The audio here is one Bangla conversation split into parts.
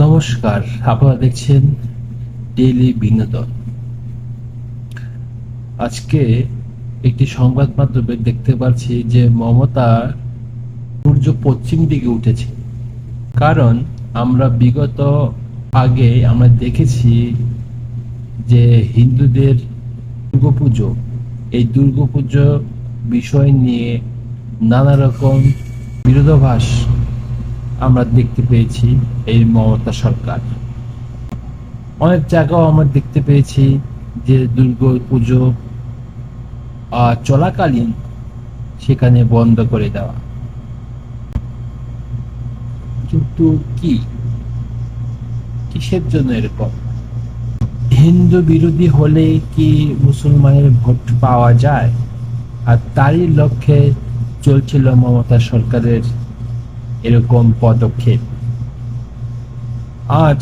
নমস্কার, আপনারা দেখছেন ডেইলি বিনোদন। আজকে একটি সংবাদ মাধ্যমে দেখতে পাচ্ছি যে মমতা সূর্য পশ্চিম দিকে উঠেছে। কারণ আমরা বিগত আগে আমরা দেখেছি যে হিন্দুদের দুর্গাপুজো, এই দুর্গাপুজো বিষয় নিয়ে নানা রকম বিরোধাভাস আমরা দেখতে পেয়েছি। এই মমতা সরকার অনেক জায়গাও আমরা দেখতে পেয়েছি যে দুর্গা পুজো চলাকালীন সেখানে বন্ধ করে দেওয়া। কিন্তু কিসের জন্য এরকম? হিন্দু বিরোধী হলে কি মুসলমানের ভোট পাওয়া যায়? আর তারই লক্ষ্যে চলছিল মমতা সরকারের এরকম পদক্ষেপ। আজ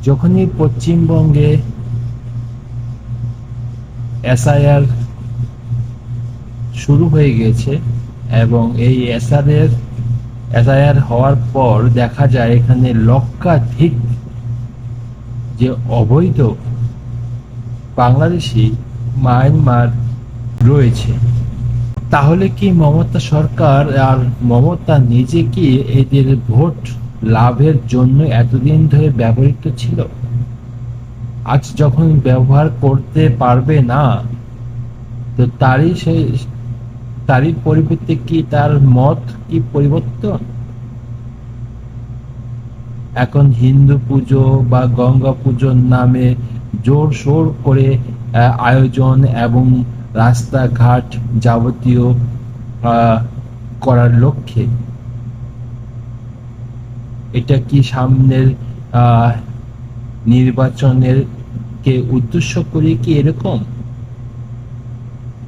যখনই পশ্চিমবঙ্গে এসআইআর শুরু হয়ে গেছে এবং এই এসআইআর হওয়ার পর দেখা যায় এখানে লক্ষাধিক যে অবৈধ বাংলাদেশি মায়ানমার রয়েছে। তাহলে কি মমতা সরকার আর মমতা নিজে কি এদের ভোট লাভের জন্য এতদিন ধরে ব্যবহৃত ছিল? আজ যখন ব্যবহার করতে পারবে না, তো তারই পরিবর্তে কি তার মত কি পরিবর্তন? এখন হিন্দু পুজো বা গঙ্গা পুজোর নামে জোর শোর করে আয়োজন এবং রাস্তাঘাট যাবতীয় করার লক্ষ্যে, এটা কি সামনের নির্বাচনের কে উদ্দেশ্য করে কি এরকম?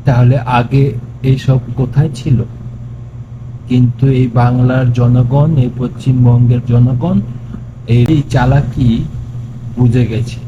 তাহলে আগে এইসব কোথায় ছিল? কিন্তু এই বাংলার জনগণ, এই পশ্চিমবঙ্গের জনগণ এই চালাকি বুঝে গেছে।